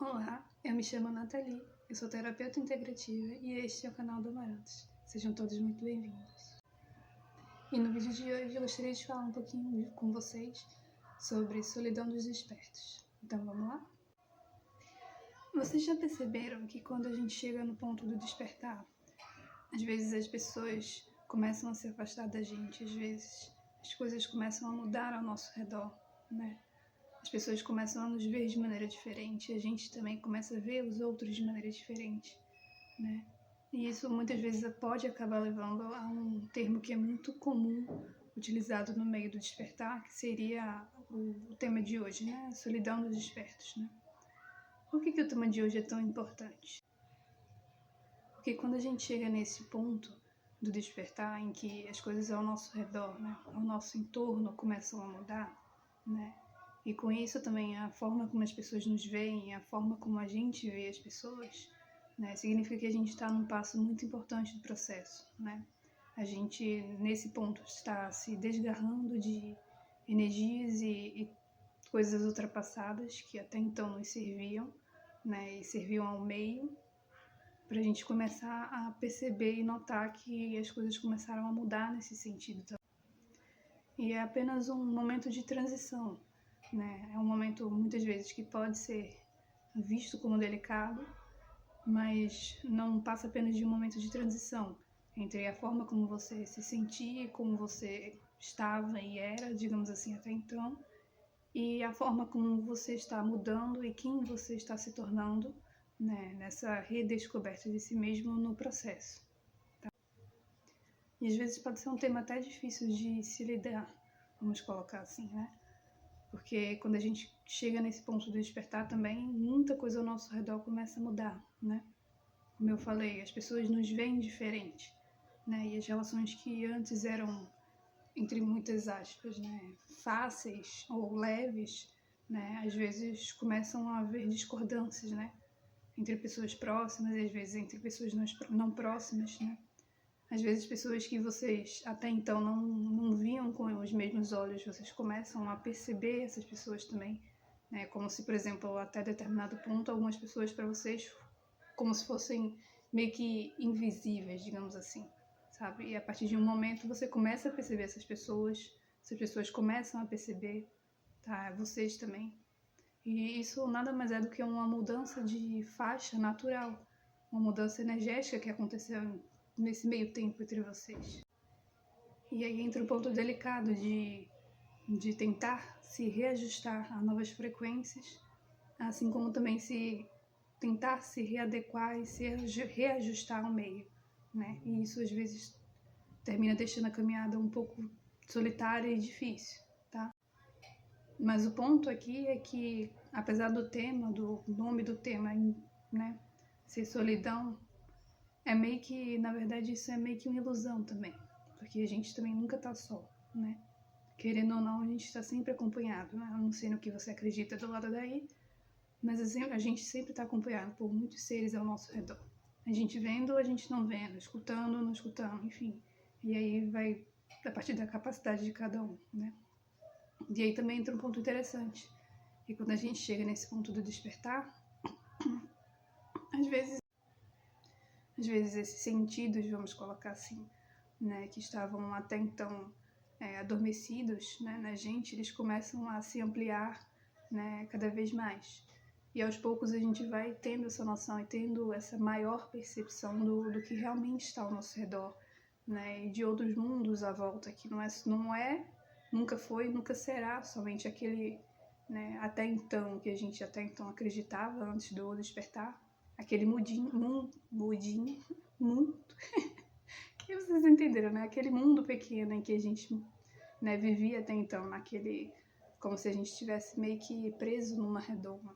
Olá, eu me chamo Nathalie, eu sou terapeuta integrativa e este é o canal do Amarantos. Sejam todos muito bem-vindos. E no vídeo de hoje eu gostaria de falar um pouquinho com vocês sobre solidão dos despertos. Então vamos lá? Vocês já perceberam que quando a gente chega no ponto do despertar, às vezes as pessoas começam a se afastar da gente, às vezes as coisas começam a mudar ao nosso redor, né? As pessoas começam a nos ver de maneira diferente, a gente também começa a ver os outros de maneira diferente, né? E isso muitas vezes pode acabar levando a um termo que é muito comum utilizado no meio do despertar, que seria o tema de hoje, né? A solidão dos despertos, né? Por que o tema de hoje é tão importante? Porque quando a gente chega nesse ponto do despertar, em que as coisas ao nosso redor, né, ao nosso entorno começam a mudar, né? E com isso também a forma como as pessoas nos veem, a forma como a gente vê as pessoas, né, significa que a gente está num passo muito importante do processo, né? A gente, nesse ponto, está se desgarrando de energias e coisas ultrapassadas que até então nos serviam, né, e serviam ao meio, para a gente começar a perceber e notar que as coisas começaram a mudar nesse sentido também. E é apenas um momento de transição, né? É um momento, muitas vezes, que pode ser visto como delicado, mas não passa apenas de um momento de transição entre a forma como você se sentia, como você estava e era, digamos assim, até então, e a forma como você está mudando e quem você está se tornando, né, nessa redescoberta de si mesmo no processo. Tá? E às vezes pode ser um tema até difícil de se lidar, vamos colocar assim, né? Porque quando a gente chega nesse ponto do despertar também, muita coisa ao nosso redor começa a mudar, né? Como eu falei, as pessoas nos veem diferente, né? E as relações que antes eram, entre muitas aspas, né, fáceis ou leves, né, às vezes começam a haver discordâncias, né? Entre pessoas próximas e às vezes entre pessoas não próximas, né? Às vezes pessoas que vocês até então não viam com os mesmos olhos, vocês começam a perceber essas pessoas também, né? Como se, por exemplo, até determinado ponto, algumas pessoas para vocês como se fossem meio que invisíveis, digamos assim, sabe? E a partir de um momento você começa a perceber essas pessoas começam a perceber, tá? Vocês também. E isso nada mais é do que uma mudança de faixa natural, uma mudança energética que aconteceu nesse meio tempo entre vocês. E aí entra um ponto delicado de tentar se reajustar a novas frequências, assim como também tentar se readequar e se reajustar ao meio, né? E isso às vezes termina deixando a caminhada um pouco solitária e difícil, tá? Mas o ponto aqui é que, apesar do nome do tema, né, ser solidão, é meio que, na verdade, isso é meio que uma ilusão também, porque a gente também nunca tá só, né? Querendo ou não, a gente está sempre acompanhado, né? Eu não sei no que você acredita do lado daí, mas a gente sempre está acompanhado por muitos seres ao nosso redor. A gente vendo, a gente não vendo, escutando, não escutando, enfim. E aí vai a partir da capacidade de cada um, né? E aí também entra um ponto interessante. E quando a gente chega nesse ponto do despertar, às vezes esses sentidos, vamos colocar assim, né, que estavam até então adormecidos, né, na gente, eles começam a se ampliar, né, cada vez mais. E aos poucos a gente vai tendo essa noção e tendo essa maior percepção do que realmente está ao nosso redor, né, e de outros mundos à volta, que não é, nunca foi, nunca será somente aquele, né, até então, que a gente até então acreditava antes do despertar, aquele mundo, que vocês entenderam, né, aquele mundo pequeno em que a gente, né, vivia até então, como se a gente estivesse meio que preso numa redoma,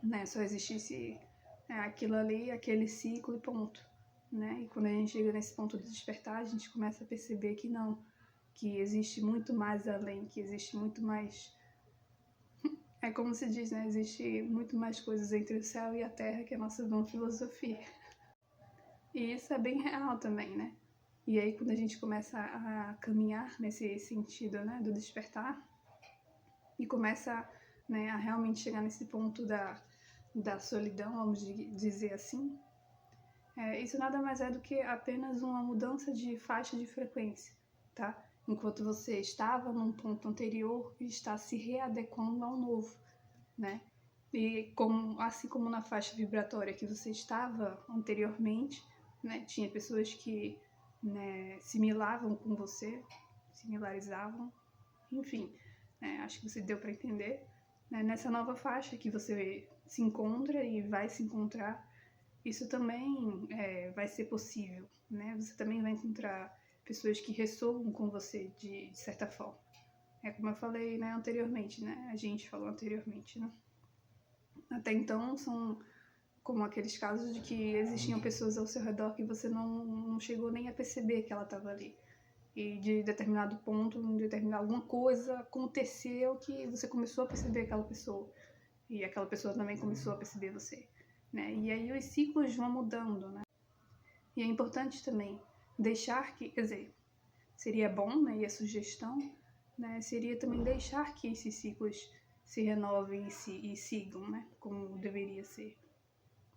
né, só existisse aquilo ali, aquele ciclo e ponto, né, e quando a gente chega nesse ponto de despertar, a gente começa a perceber que não, que existe muito mais além, que existe muito mais, é como se diz, né, existe muito mais coisas entre o céu e a terra que a nossa vã filosofia, e isso é bem real também, né, e aí quando a gente começa a caminhar nesse sentido, né, do despertar, e começa, né, a realmente chegar nesse ponto da solidão, vamos dizer assim, isso nada mais é do que apenas uma mudança de faixa de frequência, tá? Enquanto você estava num ponto anterior e está se readequando ao novo, né? E assim como na faixa vibratória que você estava anteriormente, né? Tinha pessoas que, né, similarizavam com você, enfim, né? Acho que você deu para entender. Né? Nessa nova faixa que você se encontra e vai se encontrar, isso também vai ser possível, né? Você também vai encontrar pessoas que ressoam com você de certa forma. Como eu falei, né, anteriormente, né? A gente falou anteriormente, né? Até então são como aqueles casos de que existiam pessoas ao seu redor que você não chegou nem a perceber que ela estava ali. E de determinado ponto, alguma coisa aconteceu que você começou a perceber aquela pessoa. E aquela pessoa também começou a perceber você. Né? E aí os ciclos vão mudando, né? E é importante também deixar que, quer dizer, seria bom, né? E a sugestão, né? Seria também deixar que esses ciclos se renovem e sigam, né? Como deveria ser.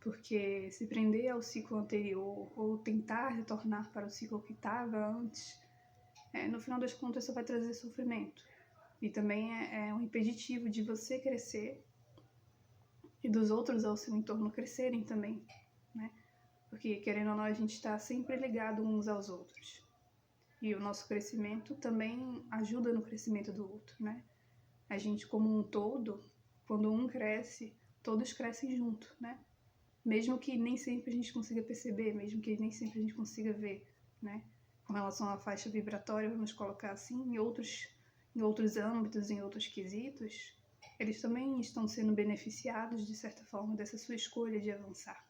Porque se prender ao ciclo anterior ou tentar retornar para o ciclo que estava antes, no final das contas só vai trazer sofrimento. E também é um impeditivo de você crescer e dos outros ao seu entorno crescerem também, né? Porque, querendo ou não, a gente está sempre ligado uns aos outros. E o nosso crescimento também ajuda no crescimento do outro, né? A gente, como um todo, quando um cresce, todos crescem junto, né? Mesmo que nem sempre a gente consiga perceber, mesmo que nem sempre a gente consiga ver, né? Com relação à faixa vibratória, vamos colocar assim, em outros âmbitos, em outros quesitos, eles também estão sendo beneficiados, de certa forma, dessa sua escolha de avançar.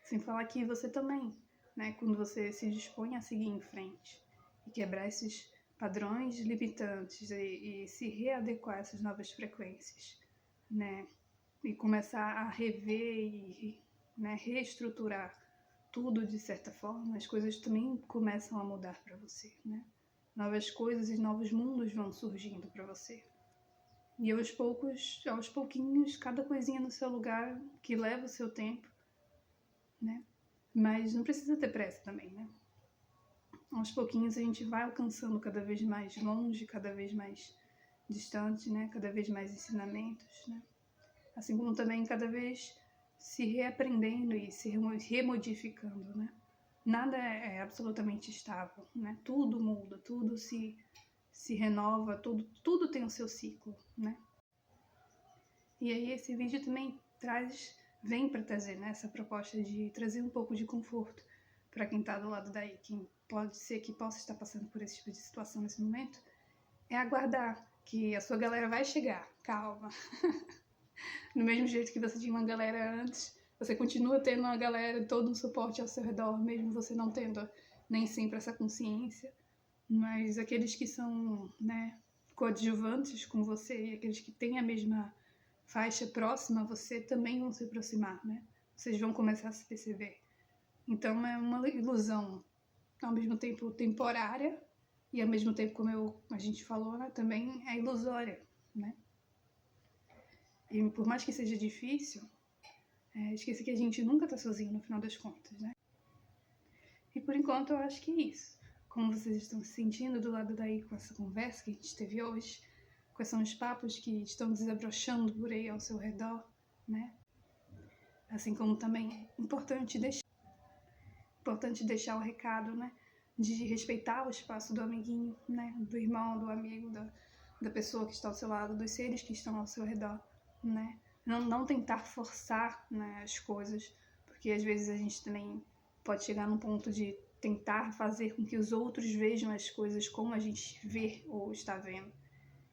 Sem falar que você também, né, quando você se dispõe a seguir em frente e quebrar esses padrões limitantes e se readequar a essas novas frequências, né, e começar a rever e, né, reestruturar tudo de certa forma, as coisas também começam a mudar para você, né? Novas coisas e novos mundos vão surgindo para você. E aos pouquinhos, cada coisinha no seu lugar, que leva o seu tempo, né? Mas não precisa ter pressa também, né? Aos pouquinhos a gente vai alcançando cada vez mais longe, cada vez mais distante, né? Cada vez mais ensinamentos, né? Assim como também cada vez se reaprendendo e se remodificando, né? Nada é absolutamente estável, né? Tudo muda, tudo se renova, tudo tem o seu ciclo, né? E aí esse vídeo também vem para trazer, né, essa proposta de trazer um pouco de conforto para quem está do lado daí, quem pode ser que possa estar passando por esse tipo de situação nesse momento, é aguardar que a sua galera vai chegar, calma. Do mesmo jeito que você tinha uma galera antes, você continua tendo uma galera, todo um suporte ao seu redor, mesmo você não tendo nem sempre essa consciência. Mas aqueles que são, né, coadjuvantes com você e aqueles que têm a mesma faixa próxima a você também vão se aproximar, né? Vocês vão começar a se perceber. Então é uma ilusão, ao mesmo tempo temporária e ao mesmo tempo, como a gente falou, né, também é ilusória, né? E por mais que seja difícil, esqueça que a gente nunca tá sozinho no final das contas, né? E por enquanto eu acho que é isso. Como vocês estão se sentindo do lado daí com essa conversa que a gente teve hoje? Quais são os papos que estão desabrochando por aí ao seu redor, né? Assim como também é importante deixar o recado, né? De respeitar o espaço do amiguinho, né? Do irmão, do amigo, da pessoa que está ao seu lado, dos seres que estão ao seu redor, né? Não tentar forçar, né, as coisas, porque às vezes a gente também pode chegar num ponto de tentar fazer com que os outros vejam as coisas como a gente vê ou está vendo.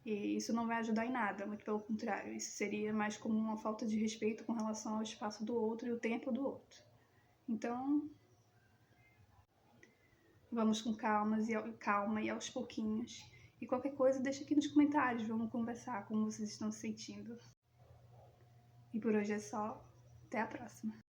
E isso não vai ajudar em nada, muito pelo contrário. Isso seria mais como uma falta de respeito com relação ao espaço do outro e o tempo do outro. Então, vamos com calma e aos pouquinhos. E qualquer coisa, deixa aqui nos comentários, vamos conversar como vocês estão se sentindo. E por hoje é só. Até a próxima.